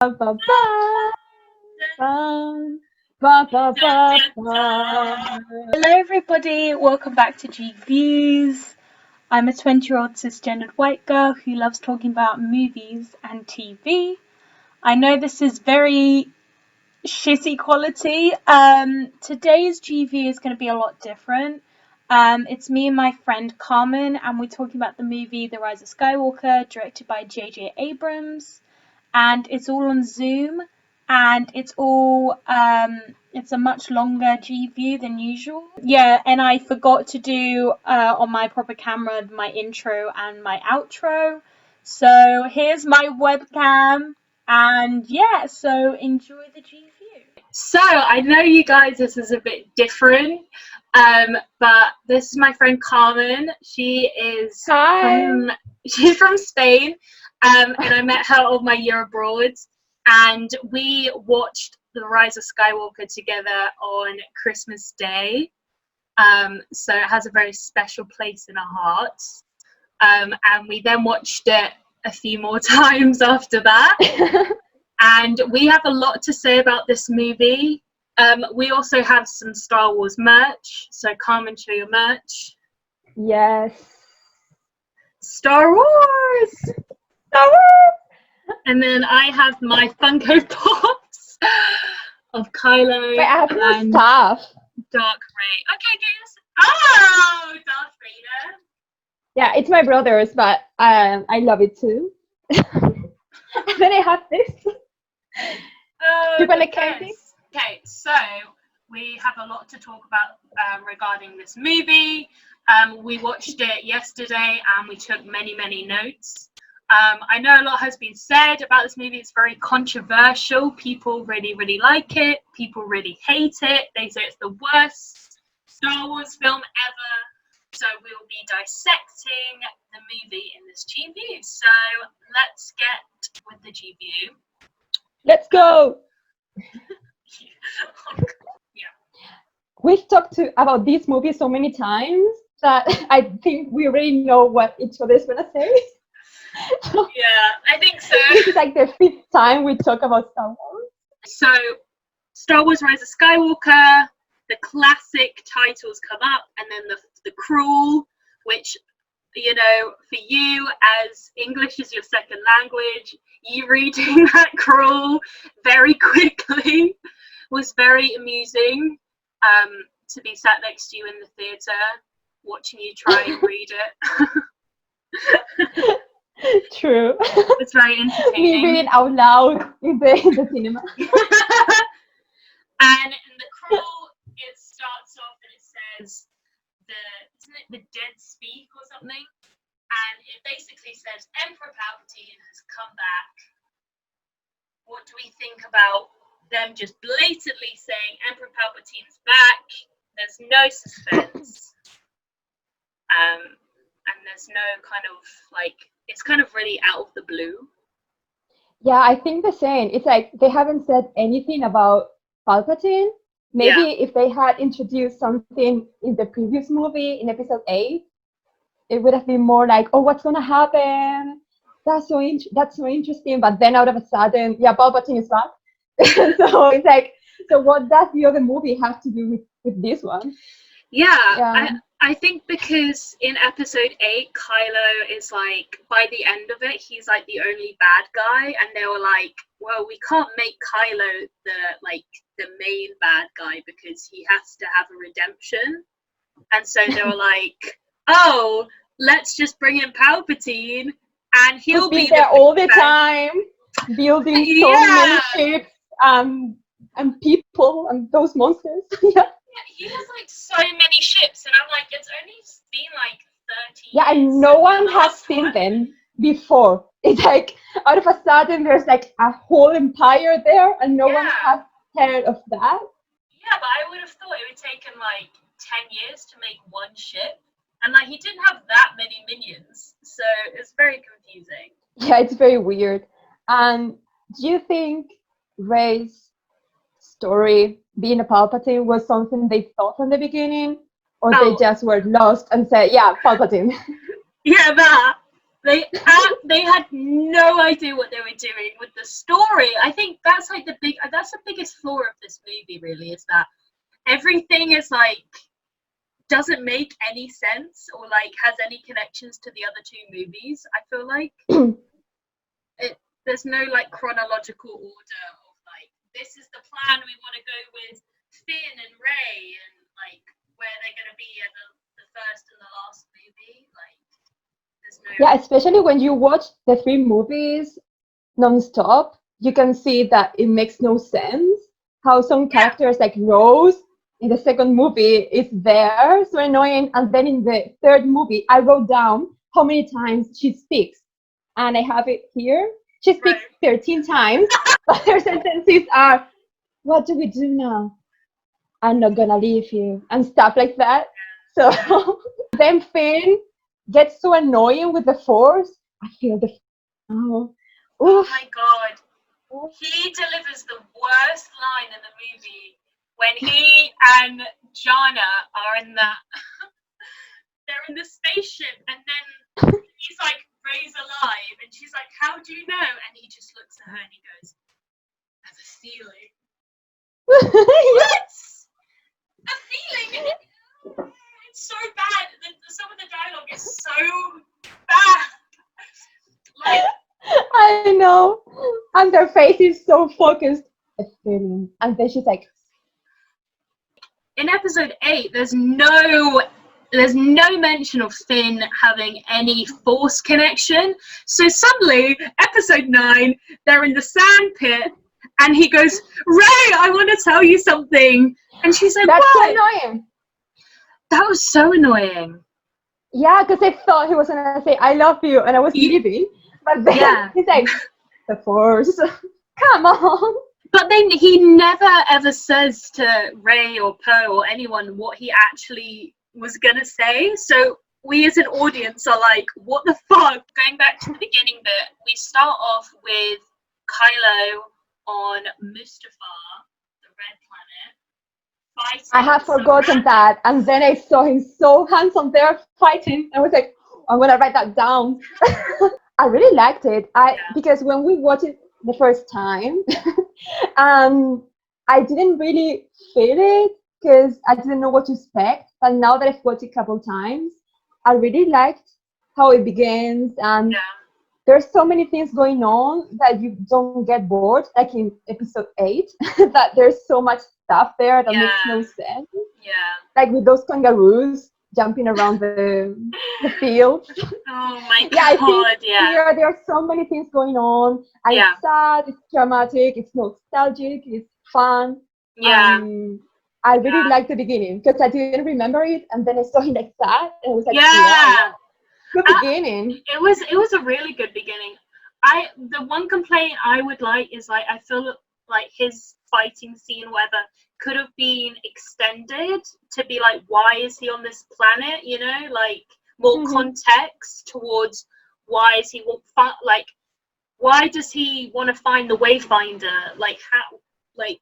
Ba, ba, ba, ba, ba, ba, ba, ba. Hello, everybody. Welcome back to G Views. I'm a 20-year-old cisgendered white girl who loves talking about movies and TV. I know this is very shitty quality. Today's G View is going to be a lot different. It's me and my friend Carmen, and we're talking about the movie The Rise of Skywalker, directed by J.J. Abrams. And it's all on Zoom, and it's a much longer G view than usual. Yeah, and I forgot to do on my proper camera my intro and my outro. So here's my webcam, and yeah, so enjoy the G view. So I know you guys, this is a bit different, but this is my friend Carmen. She's from Spain, and I met her on my year abroad, and we watched The Rise of Skywalker together on Christmas Day. So it has a very special place in our hearts. And we then watched it a few more times after that. And we have a lot to say about this movie. We also have some Star Wars merch. So Carmen, show your merch. Yes. Star Wars! Star Wars! And then I have my Funko Pops of Kylo. Wait, I have more stuff. Dark Ray. Okay, guys. Oh, Darth Vader. Yeah, it's my brother's, but I love it too. And then I have this. You want to carry? Okay, so we have a lot to talk about regarding this movie. We watched it yesterday and we took many, many notes. I know a lot has been said about this movie. It's very controversial. People really, really like it. People really hate it. They say it's the worst Star Wars film ever. So we'll be dissecting the movie in this G View. So let's get with the G View. Let's go. Yeah. We've talked about this movie so many times that I think we already know what each other is gonna say. Yeah, I think so. This is like the 5th time we talk about Star Wars. So, Star Wars Rise of Skywalker, the classic titles come up, and then the crawl, which, you know, for you as English is your second language, you reading that crawl very quickly was very amusing. To be sat next to you in the theatre, watching you try and read it. True. It's very entertaining. We read it out loud in the cinema. And in the crawl, it starts off and it says isn't it the dead speak or something? And it basically says Emperor Palpatine has come back. What do we think about them just blatantly saying Emperor Palpatine's back? There's no suspense. And there's no kind of like, it's kind of really out of the blue. Yeah, I think the same. It's like they haven't said anything about Palpatine. Maybe if they had introduced something in the previous movie, in episode 8, it would have been more like, oh, what's gonna happen? That's so interesting. But then out of a sudden, yeah, Palpatine is back. So it's like, so what does the other movie have to do with this one? Yeah. I think because in episode 8, Kylo is like, by the end of it, he's like the only bad guy, and they were like, well, we can't make Kylo the main bad guy because he has to have a redemption. And so they were like, oh, let's just bring in Palpatine and he'll be there all the time, building so many ships and people and those monsters. Yeah, he has like so many ships, and I'm like, it's only been like 30 years. Yeah, and no one has seen them before. It's like out of a sudden there's like a whole empire there, and no one has heard of that. Yeah, but I would have thought it would take him like 10 years to make one ship, and like he didn't have that many minions, so it's very confusing. Yeah, it's very weird. And do you think Rey's story, being a Palpatine, was something they thought from the beginning, or they just were lost and said, yeah, Palpatine? Yeah, that. They had no idea what they were doing with the story. I think that's like that's the biggest flaw of this movie, really, is that everything is like doesn't make any sense or like has any connections to the other two movies. I feel like there's no like chronological order of like this is the plan we want to go with Finn and Rey and like where they're going to be at the first and the last movie. Like there's no. Yeah, especially when you watch the 3 movies non-stop, you can see that it makes no sense how some characters like Rose in the second movie is there, so annoying, and then in the third movie I wrote down how many times she speaks, and I have it here. She speaks 13 times, but her sentences are, what do we do now? I'm not gonna leave you, and stuff like that. So then Finn gets so annoying with the Force. I feel the oh, Oh my god. He delivers the worst line in the movie when he and Jana are in that they're in the spaceship and then he's like, Rey's alive and she's like, how do you know? And he just looks at her and he goes, I have a feeling. What? A feeling? It's so bad. Some of the dialogue is so bad. Like I know. And their face is so focused. A feeling. And then she's like, in episode 8, there's no mention of Finn having any Force connection. So suddenly, episode 9, they're in the sand pit, and he goes, Rey, I want to tell you something. And she's like, that's what? so annoying. That was so annoying. Yeah, because I thought he was going to say, I love you, and I was leaving. But then he's like, the Force. Come on. But then he never ever says to Rey or Poe or anyone what he actually was going to say. So we as an audience are like, what the fuck? Going back to the beginning bit, we start off with Kylo on Mustafar, the red planet, fighting. I have forgotten that. And then I saw him so handsome there fighting. I was like, I'm going to write that down. I really liked it. Because when we watched it the first time, I didn't really feel it because I didn't know what to expect. But now that I've watched it a couple times, I really liked how it begins. And there's so many things going on that you don't get bored, like in episode 8, that there's so much stuff there that makes no sense. Yeah. Like with those kangaroos jumping around the field. Oh my god, I think here there are so many things going on. And it's sad, it's dramatic, it's nostalgic, it's fun. I really liked the beginning because I didn't remember it, and then I saw him like that, and I was like, wow, good beginning. It was a really good beginning. The one complaint I would like is like I feel like his fighting scene, whether could have been extended to be like, why is he on this planet? You know, like more context towards why is he like why does he want to find the Wayfinder? Like how like.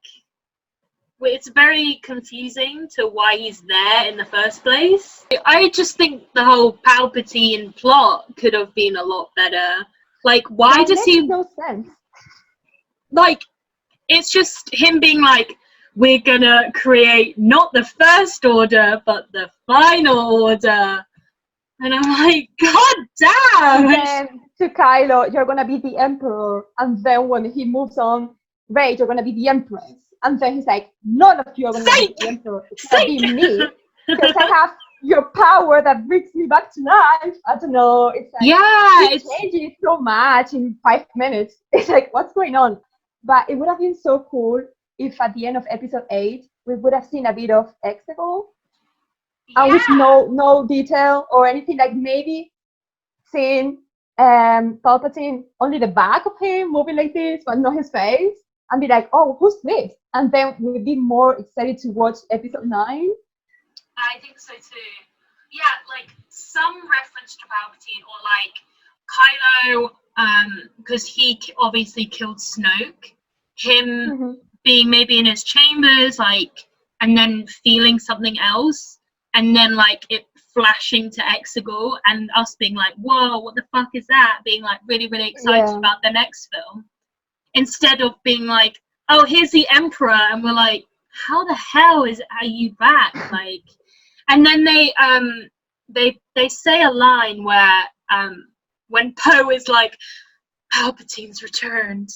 It's very confusing to why he's there in the first place. I just think the whole Palpatine plot could have been a lot better. Like, why does he? Makes no sense. Like, it's just him being like, we're gonna create not the First Order, but the Final Order. And I'm like, God damn! And then to Kylo, you're gonna be the Emperor. And then when he moves on, Rey, you're gonna be the Empress. And then he's like, none of you are going to be the Emperor. It's going to be me. Because I have your power that brings me back to life. I don't know. It's like, it changes so much in 5 minutes. It's like, what's going on? But it would have been so cool if at the end of episode 8, we would have seen a bit of Exegol. And with no detail or anything. Like maybe seeing Palpatine, only the back of him moving like this, but not his face. And be like, oh, who's this? And then we'll be more excited to watch episode 9. I think so too. Yeah, like some reference to Palpatine or like Kylo, because he obviously killed Snoke. Him being maybe in his chambers, like, and then feeling something else, and then like it flashing to Exegol and us being like, whoa, what the fuck is that? Being like really, really excited about the next film. Instead of being like, oh, here's the Emperor, and we're like, how the hell are you back? Like, and then they say a line where when Poe is like, Palpatine's returned,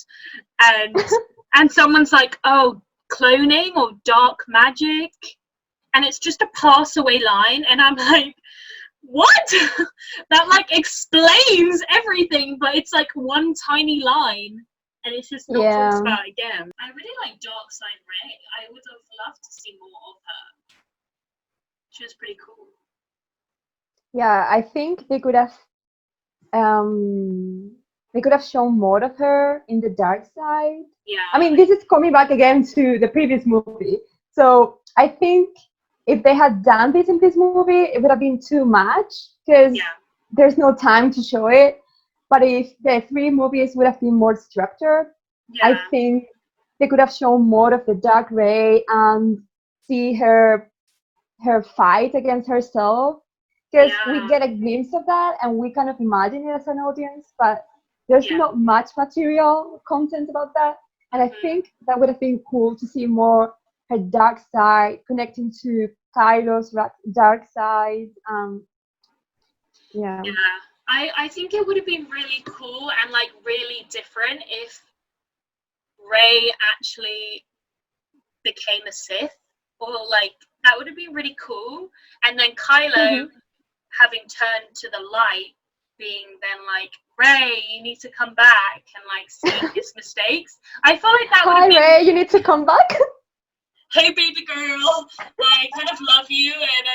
and someone's like, oh, cloning or dark magic, and it's just a pass away line, and I'm like, what? That like explains everything, but it's like one tiny line, and it's just not talked about again. I really like Darkside Rey. I would have loved to see more of her. She was pretty cool. Yeah, I think they could have shown more of her in the dark side. Yeah. I mean, this is coming back again to the previous movie. So I think if they had done this in this movie, it would have been too much because there's no time to show it. But if the 3 movies would have been more structured, I think they could have shown more of the Dark Rey and see her fight against herself. Because we get a glimpse of that and we kind of imagine it as an audience, but there's not much material content about that. And I think that would have been cool to see more her dark side connecting to Kylo's dark side. Yeah. I think it would have been really cool and like really different if Rey actually became a Sith, or like that would have been really cool. And then Kylo having turned to the light, being then like, Rey, you need to come back and like see his mistakes. I feel like that would have been... Rey, you need to come back. Hey baby girl, I kind of love you and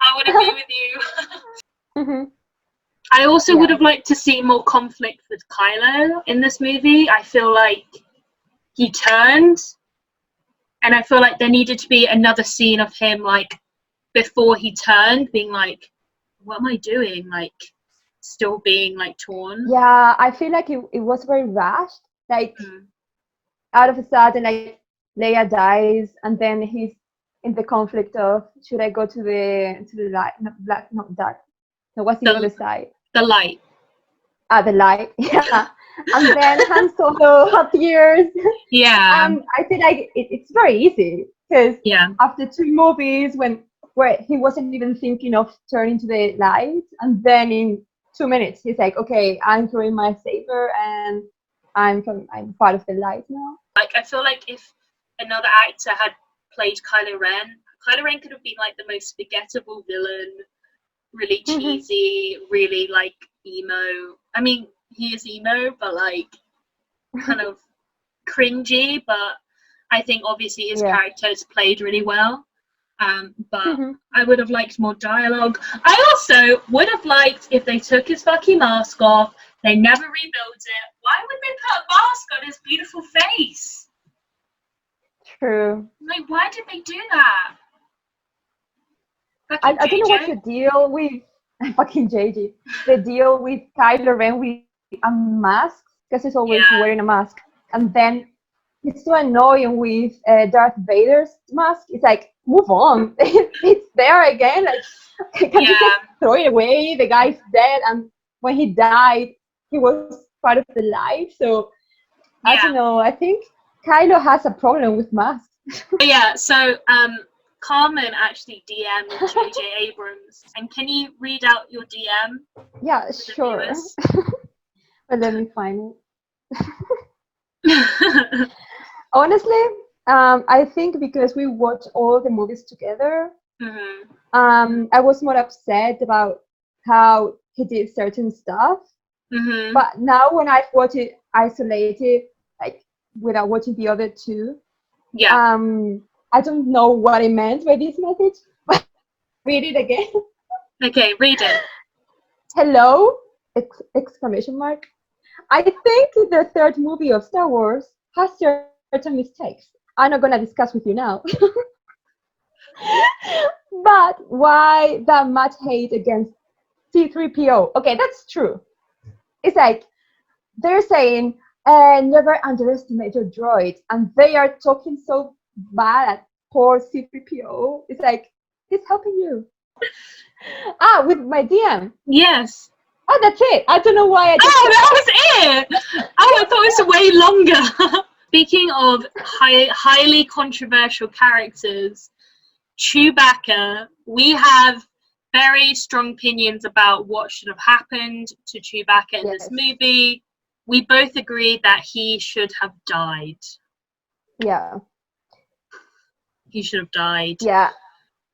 I want to be with you. I also would have liked to see more conflict with Kylo in this movie. I feel like he turned, and I feel like there needed to be another scene of him like before he turned being like, what am I doing? Like still being like torn. Yeah, I feel like it was very rushed. Like out of a sudden, like Leia dies, and then he's in the conflict of should I go to the light, not dark. No, what's the other side? The light. The light. Yeah. And then Han Solo appears. Yeah. And I feel like it's very easy because after 2 movies where he wasn't even thinking of turning to the light, and then in 2 minutes he's like, okay, I'm throwing my saber and I'm part of the light now. Like I feel like if another actor had played Kylo Ren could have been like the most forgettable villain, really cheesy, really like emo. I mean, he is emo, but like kind of cringy, but I think obviously his character is played really well. But I would have liked more dialogue. I also would have liked if they took his fucking mask off, they never rebuilt it. Why would they put a mask on his beautiful face? True. Like, why did they do that? I don't know what's the deal with fucking JJ. The deal with Kylo Ren with a mask, because he's always wearing a mask, and then it's so annoying with Darth Vader's mask. It's like, move on. It's there again. Like, can you just throw it away? The guy's dead, and when he died, he was part of the light. So I don't know. I think Kylo has a problem with masks. So Carmen actually DM'd JJ Abrams, and can you read out your DM? Yeah, sure. But let me find it. Honestly, I think because we watched all the movies together, I was more upset about how he did certain stuff. But now when I've watched it isolated, like without watching the other 2, I don't know what it meant by this message, but read it again. Okay, read it. Hello! Exclamation mark. I think the 3rd movie of Star Wars has certain mistakes. I'm not gonna discuss with you now. But why that much hate against C-3PO? Okay, that's true. It's like they're saying never underestimate your droid, and they are talking so bad at poor C-3PO. It's like he's helping you. With my DM. Yes. Oh, that's it. I don't know why I just... Oh, that was it! Oh, I thought it was way longer. Speaking of highly controversial characters, Chewbacca, we have very strong opinions about what should have happened to Chewbacca in this movie. We both agree that he should have died. Yeah. He should have died. Yeah.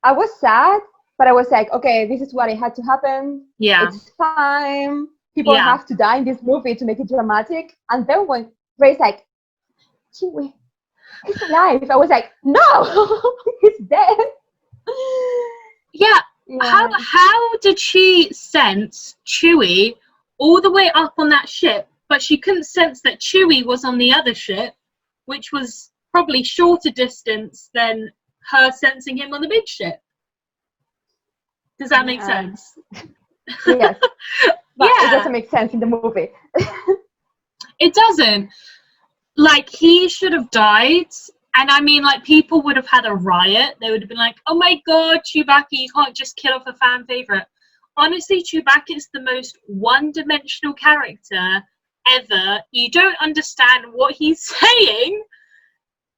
I was sad, but I was like, okay, this is what it had to happen. Yeah. It's fine. People have to die in this movie to make it dramatic. And then when Ray's like, Chewie, he's alive. I was like, no, he's dead. Yeah. How did she sense Chewie all the way up on that ship, but she couldn't sense that Chewie was on the other ship, which was probably shorter distance than her sensing him on the big ship? Does that make sense? Yes. But it doesn't make sense in the movie. It doesn't. Like, he should have died. And I mean, like, people would have had a riot. They would have been like, oh my god, Chewbacca, you can't just kill off a fan favourite. Honestly, Chewbacca is the most one-dimensional character ever. You don't understand what he's saying.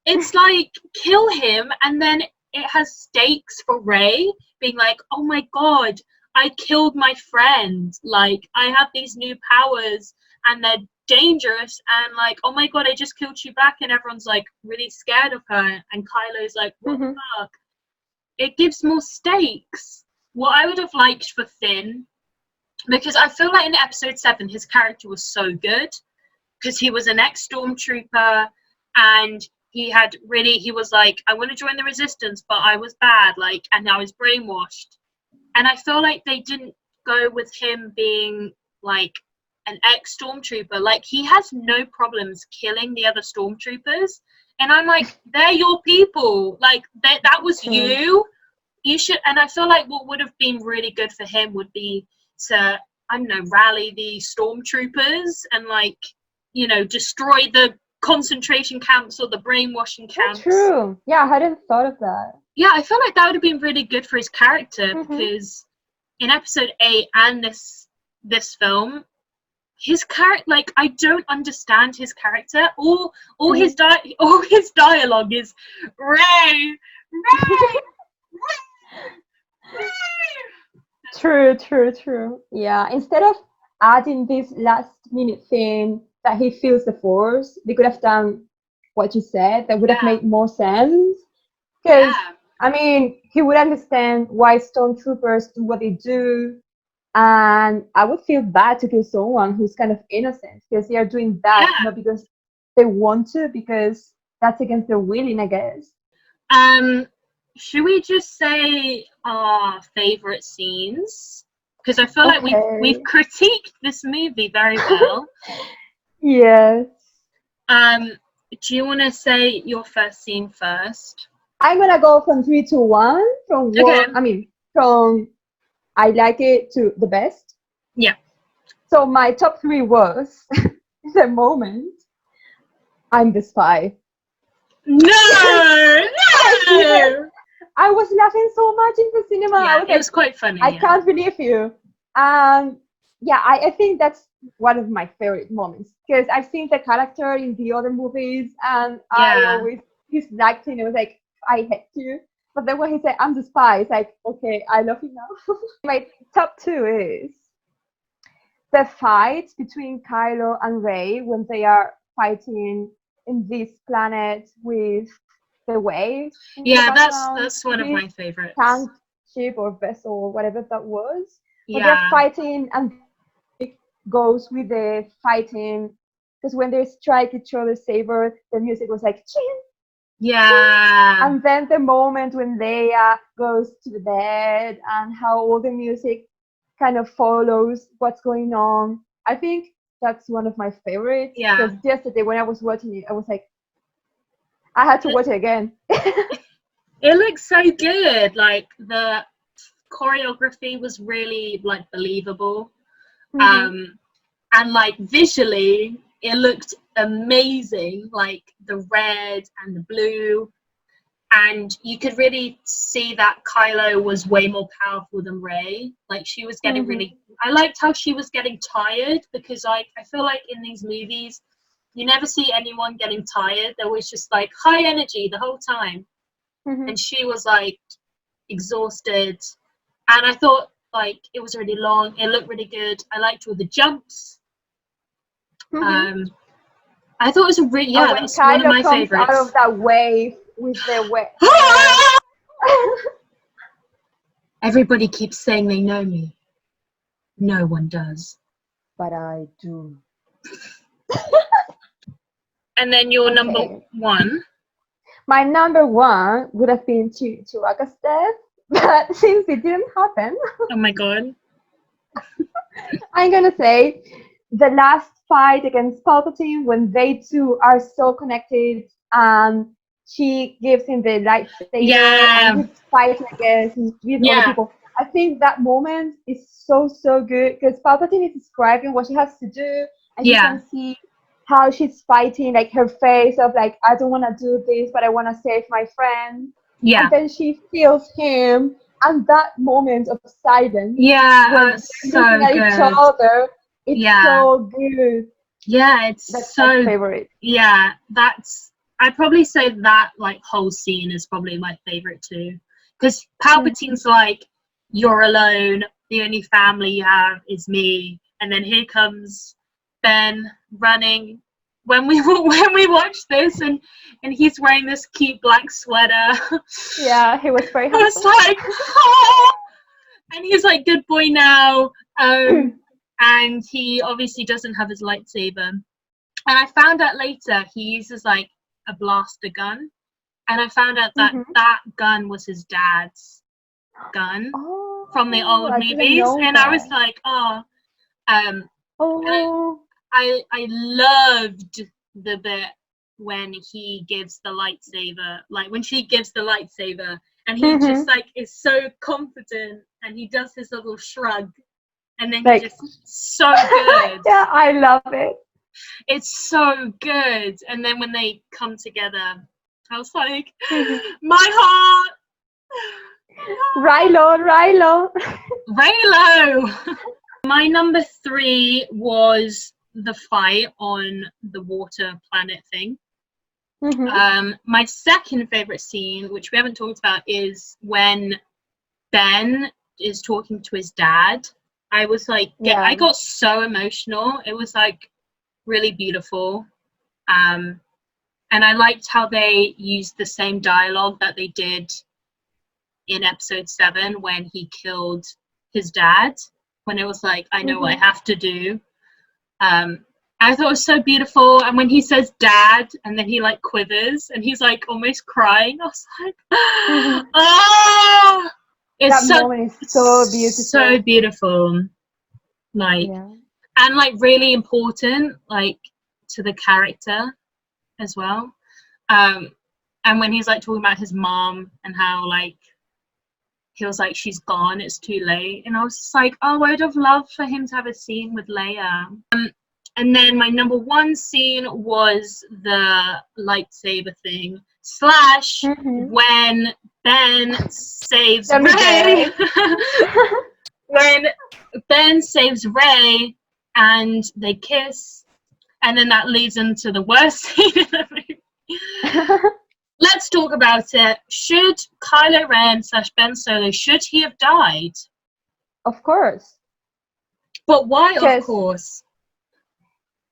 It's like, kill him, and then it has stakes for Rey, being like, oh my god, I killed my friend. Like, I have these new powers, and they're dangerous, and like, oh my god, I just killed Chewbacca, and everyone's like really scared of her, and Kylo's like, what the fuck? It gives more stakes. What I would have liked for Finn, because I feel like in episode 7 his character was so good, because he was an ex-stormtrooper, and he was like, I want to join the resistance, but I was bad, like, and I was brainwashed. And I feel like they didn't go with him being like an ex-stormtrooper. Like, he has no problems killing the other stormtroopers, and I'm like, they're your people. Like, that was you should. And I feel like what would have been really good for him would be to, I don't know, rally the stormtroopers and, like, you know, destroy the concentration camps or the brainwashing camps. True. Yeah, I hadn't thought of that. Yeah, I feel like that would have been really good for his character, because in episode 8 and this film, his character, like, I don't understand his character. All his dialogue is Ray. True. Yeah, instead of adding this last minute thing that he feels the force, they could have done what you said. That would have made more sense. Because I mean, he would understand why stormtroopers do what they do, and I would feel bad to kill someone who's kind of innocent, because they are doing that not because they want to, because that's against their willing, I guess. Should we just say our favorite scenes? Because I feel like we've critiqued this movie very well. Yes. Do you want to say your first scene first? I'm gonna go from 3 to 1. From I like it to the best. Yeah. So my top 3 was the moment I'm the spy. No. I was laughing so much in the cinema. Yeah, it was quite funny. I can't believe you. I think that's one of my favorite moments, because I've seen the character in the other movies, and I always disliked him. I was like, I hate you. But then when he said, I'm the spy, it's like, okay, I love you now. My top 2 is the fight between Kylo and Rey when they are fighting in this planet with the waves. Yeah, that's one of my favorites. Tank, ship, or vessel, or whatever that was. But they're fighting, and it goes with the fighting, because when they strike each other's saber, the music was like, chin. Yeah. And then the moment when Leia goes to the bed, and how all the music kind of follows what's going on. I think that's one of my favorites. Yeah. Because yesterday when I was watching it, I was like, I had to watch it again. It looks so good. Like, the choreography was really, like, believable. And, like, visually, it looked amazing. Like, the red and the blue. and you could really see that Kylo was way more powerful than Rey. Like, she was getting really, I liked how she was getting tired, because I feel like in these movies you never see anyone getting tired. There was just like high energy the whole time, and she was like exhausted. And I thought like it was really long, it looked really good. I liked all the jumps. I thought it was a really, that's one of my favorites. Out of that wave with the wet. Everybody keeps saying they know me. No one does. But I do. And then your number one. My number one would have been Chewbacca's death, but since it didn't happen, oh my god, I'm gonna say the last fight against Palpatine, when they two are so connected, and she gives him the lightsaber and he's fighting against other people. I think that moment is so good, because Palpatine is describing what she has to do, and you can see how she's fighting, like her face of like, I don't want to do this, but I want to save my friend. And then she feels him, and that moment of silence. It's so looking at good. each other, it's so good. Yeah, that's so my favorite. Yeah, I'd probably say that like whole scene is probably my favorite too, because Palpatine's like, you're alone, the only family you have is me, and then here comes Ben running when we watch this, and he's wearing this cute black sweater. Yeah, he was very happy. I was like, oh! And he's like, good boy now. And he obviously doesn't have his lightsaber. And I found out later he uses like a blaster gun, and I found out that that gun was his dad's gun from the old movies, and I was like, I loved the bit when he gives the lightsaber, like when she gives the lightsaber, and he just like is so confident, and he does this little shrug, and then like, he just so good. Yeah, I love it. It's so good. And then when they come together, I was like, my heart. Rilo. My number 3 was the fight on the water planet thing. My second favorite scene, which we haven't talked about, is when Ben is talking to his dad. I was like, I got so emotional. It was like really beautiful. And I liked how they used the same dialogue that they did in episode 7 when he killed his dad, when it was like, I know what I have to do. I thought it was so beautiful. And when he says dad, and then he like quivers and he's like almost crying, I was like, oh, it's that moment is so beautiful. So beautiful. Like, and like really important, like to the character as well. And when he's like talking about his mom and how like he was like, she's gone, it's too late, and I was just like, oh, I'd have loved for him to have a scene with Leia. And then my number 1 scene was the lightsaber thing / when Ben saves Rey. When Ben saves Rey and they kiss, and then that leads into the worst scene in the movie. Let's talk about it. Should Kylo Ren / Ben Solo, should he have died? Of course. But why, of course?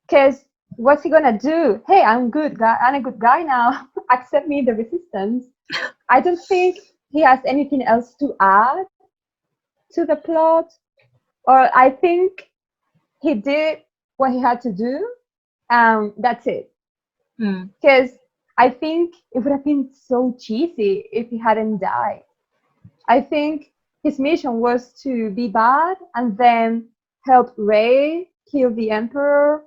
Because what's he gonna do? Hey, I'm a good guy now. Accept me, the resistance. I don't think he has anything else to add to the plot. Or I think he did what he had to do. That's it. Because I think it would have been so cheesy if he hadn't died. I think his mission was to be bad and then help Rey kill the Emperor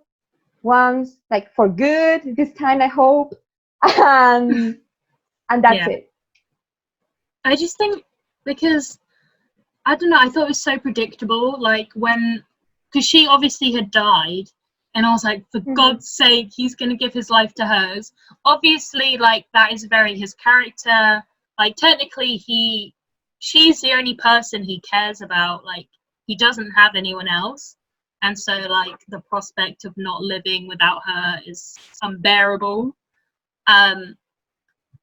once, like for good this time, I hope. And that's it. I just think, because I don't know, I thought it was so predictable, like because she obviously had died, And I was like, for God's sake, he's going to give his life to hers. Obviously, like, that is very his character. Like, technically, she's the only person he cares about. Like, he doesn't have anyone else. And so, like, the prospect of not living without her is unbearable. And,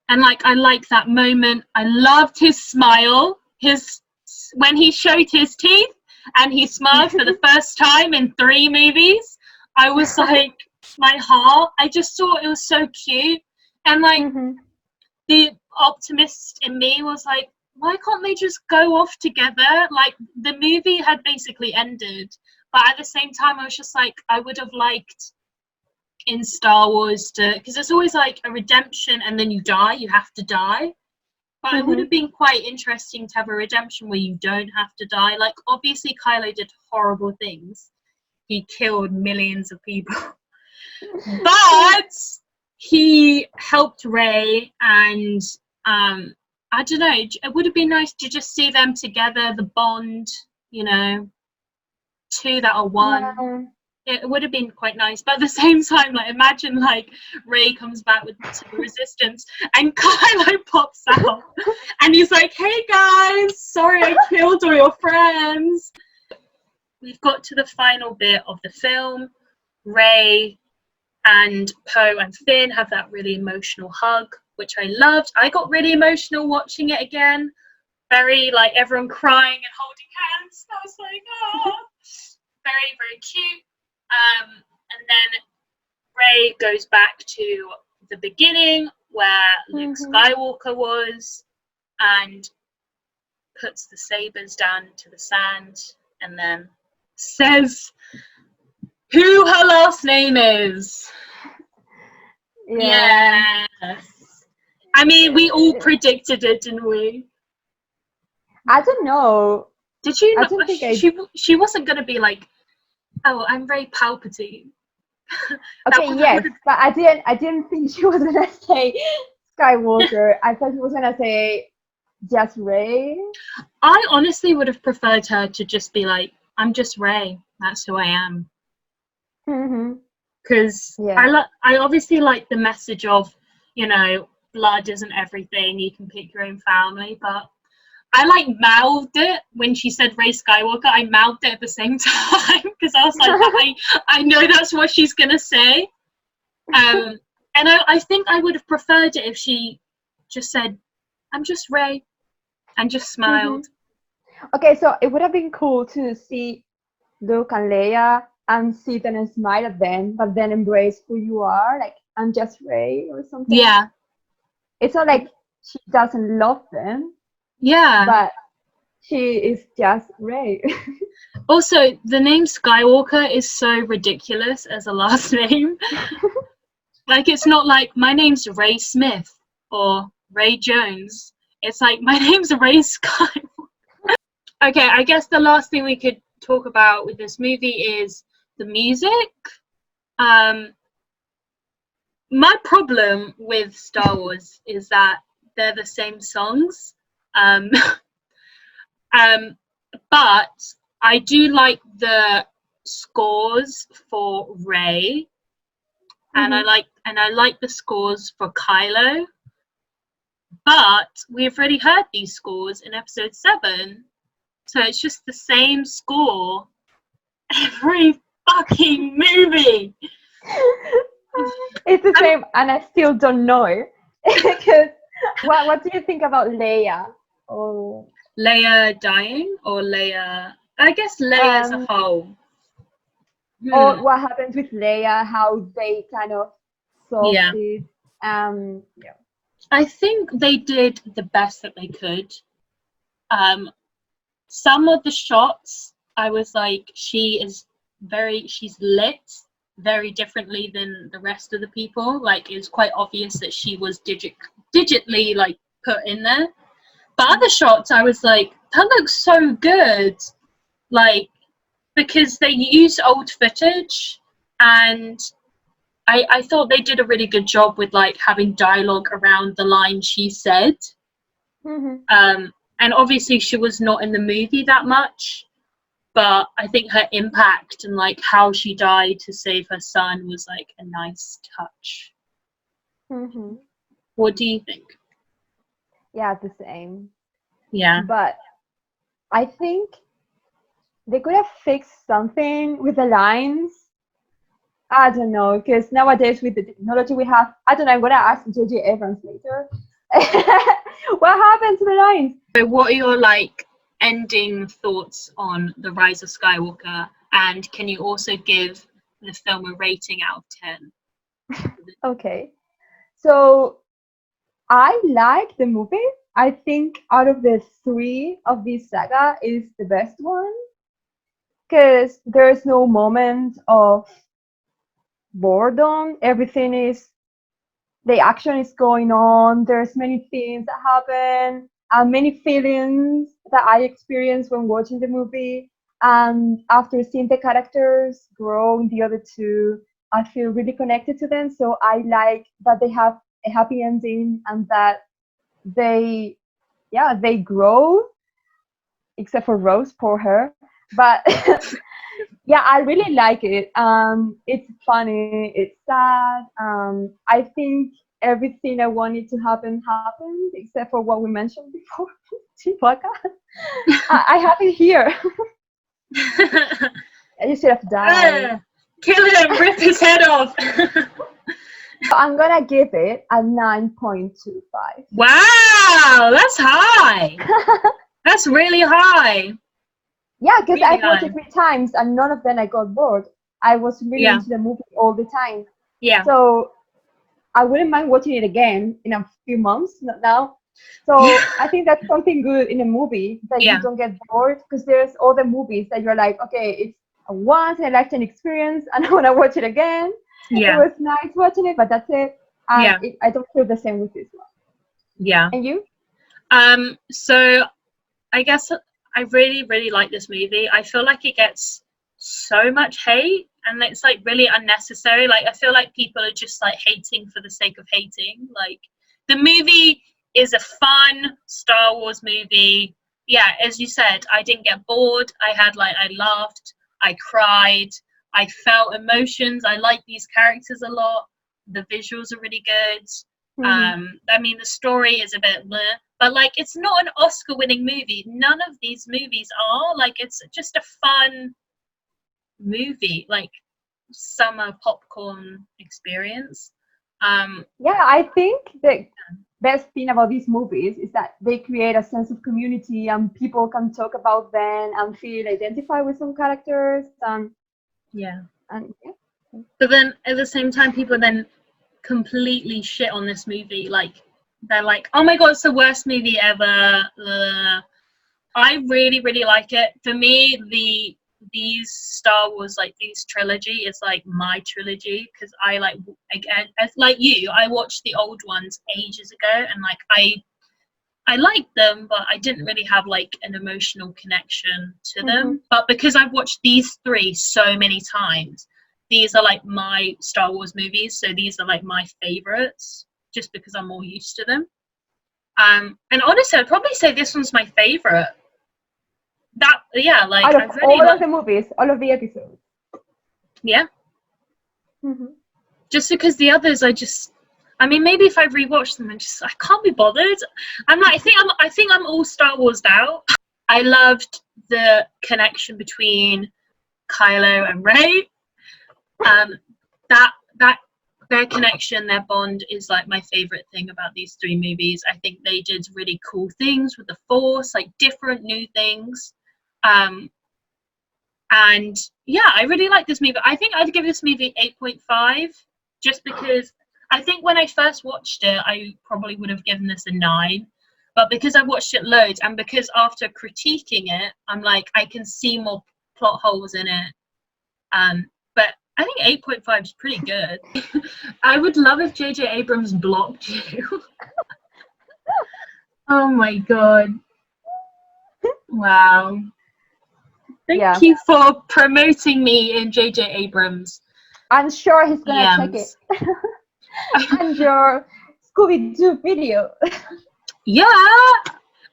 like, I like that moment. I loved his smile. When he showed his teeth and he smiled for the first time in 3 movies. I was like, my heart, I just thought it was so cute. And like, the optimist in me was like, why can't they just go off together? Like, the movie had basically ended. But at the same time, I was just like, I would have liked in Star Wars because it's always like a redemption and then you die, you have to die. But it would have been quite interesting to have a redemption where you don't have to die. Like, obviously, Kylo did horrible things. He killed millions of people. But he helped Rey, and I don't know, it would have been nice to just see them together, the bond, you know, 2 that are 1. It would have been quite nice. But at the same time, like, imagine like Rey comes back to the Resistance and Kylo pops out and he's like, hey guys, sorry I killed all your friends. We've got to the final bit of the film. Rey and Poe and Finn have that really emotional hug, which I loved. I got really emotional watching it again. Very, like, everyone crying and holding hands. I was like, oh, very, very cute. And then Rey goes back to the beginning where Luke Skywalker was and puts the sabers down to the sand and then says who her last name is. Yes. I mean, we all predicted it, didn't we? I don't know. Did you I not? don't think She wasn't going to be like, oh, I'm Rey Palpatine. Okay, yes, but I didn't think she was gonna say Skywalker. I thought she was gonna say just Rey. I honestly would have preferred her to just be like, I'm just Rey. That's who I am. Because I obviously like the message of, you know, blood isn't everything. You can pick your own family, but I like mouthed it when she said Rey Skywalker. I mouthed it at the same time because I was like, I know that's what she's gonna say. And I think I would have preferred it if she just said, I'm just Rey, and just smiled. Okay, so it would have been cool to see Luke and Leia and sit and smile at them, but then embrace who you are, like, I'm just Rey or something. Yeah. It's not like she doesn't love them. Yeah. But she is just Rey. Also, the name Skywalker is so ridiculous as a last name. Like, it's not like, my name's Rey Smith or Rey Jones. It's like, my name's Rey Skywalker. Okay, I guess the last thing we could talk about with this movie is the music. My problem with Star Wars is that they're the same songs. But I do like the scores for Rey, and I like the scores for Kylo. But we've already heard these scores in episode 7, so it's just the same score every fucking movie. It's the same, and I still don't know. Because what do you think about Leia? Oh, Leia dying or Leia? I guess Leia as a whole. Or what happens with Leia? How they kind of solved it. I think they did the best that they could. Some of the shots, I was like, she's lit very differently than the rest of the people. Like, it was quite obvious that she was digitally like put in there. But other shots, I was like, that looks so good. Like, because they used old footage, and I thought they did a really good job with like having dialogue around the line she said. And obviously she was not in the movie that much. but I think her impact and like how she died to save her son was like a nice touch. Mm-hmm. What do you think? Yeah, the same. Yeah. But I think they could have fixed something with the lines. I don't know, because nowadays with the technology we have, I don't know, I'm going to ask J.J. Abrams later. What happened to the lines? So what are your like ending thoughts on The Rise of Skywalker? And can you also give the film a rating out of 10? Okay. So I like the movie. I think out of the three of this saga is the best one because there's no moment of boredom. Everything is the action is going on. There's many things that happen and many feelings that I experience when watching the movie. And after seeing the characters grow in the other two, I feel really connected to them. So I like that they have a happy ending and that they, yeah, they grow, except for Rose, poor her. But yeah, I really like it. It's funny, it's sad. I think everything I wanted to happen happened, except for what we mentioned before. Chewbacca. I have it here. You should have died. Kill him! Rip his head off! So I'm gonna give it a 9.25. Wow, that's high. That's really high. Yeah, because Really I've watched high. it 3 times and none of them I got bored. I was really Yeah. into the movie all the time. Yeah. So I wouldn't mind watching it again in a few months, not now. So I think that's something good in a movie that Yeah. you don't get bored because there's other movies that you're like, okay, it's a once in a lifetime experience and I want to watch it again. Yeah. It was nice watching it, but that's it. And Yeah. I don't feel the same with this one. Yeah. And you? So I guess I really, really like this movie. I feel like it gets so much hate and it's like really unnecessary. Like I feel like people are just like hating for the sake of hating. Like the movie is a fun Star Wars movie. Yeah, as you said, I didn't get bored. I laughed, I cried, I felt emotions. I like these characters a lot. The visuals are really good. I mean, the story is a bit bleh, but like it's not an Oscar-winning movie. None of these movies are. Like it's just a fun movie, like summer popcorn experience. Yeah, I think the best thing about these movies is that they create a sense of community and people can talk about them and feel identified with some characters Yeah. and yeah. But then at the same time, people then completely shit on this movie. Like they're like, "Oh my god, it's the worst movie ever." I really, really like it. For me, these Star Wars, like these trilogy, is like my trilogy because I like, again, as like you, I watched the old ones ages ago, and like I liked them, but I didn't really have like an emotional connection to them. But because I've watched these three so many times, these are like my Star Wars movies, so these are like my favorites, just because I'm more used to them. And honestly, I'd probably say this one's my favorite. Like Out of all of the movies, all of the episodes. Yeah. Just because the others, I mean, maybe if I rewatch them, I can't be bothered. I think I'm all Star Warsed out. I loved the connection between Kylo and Rey. That their connection, their bond is like my favorite thing about these three movies. I think they did really cool things with the Force, like different new things. And yeah, I really like this movie. I think I'd give this movie 8.5 just because I think when I first watched it, I probably would have given this a 9. But because I've watched it loads and because after critiquing it, I'm like, I can see more plot holes in it. But I think 8.5 is pretty good. I would love if J.J. Abrams blocked you. Oh my god. Wow. Thank you for promoting me in J.J. Abrams. I'm sure he's gonna check it. And your Scooby-Doo video. Yeah,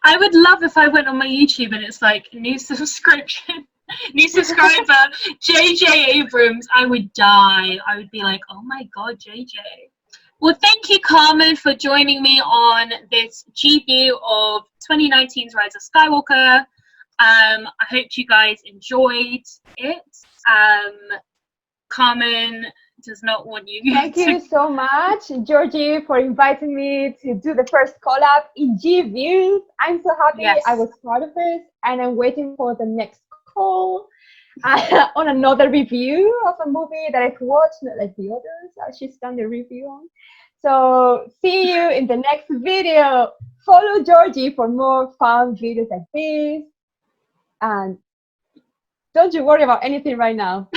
I would love if I went on my YouTube and it's like new subscription. New subscriber, JJ Abrams. I would die. I would be like, oh my god, JJ. Well, thank you, Carmen, for joining me on this G-View of 2019's Rise of Skywalker. I hope you guys enjoyed it. Carmen does not want you. Thank you so much, Georgie, for inviting me to do the first collab in G-Views. I'm so happy I was part of this, and I'm waiting for the next call on another review of a movie that I've watched, not like the others she's done the review on. So see you in the next video. Follow Georgie for more fun videos like this. And don't you worry about anything right now.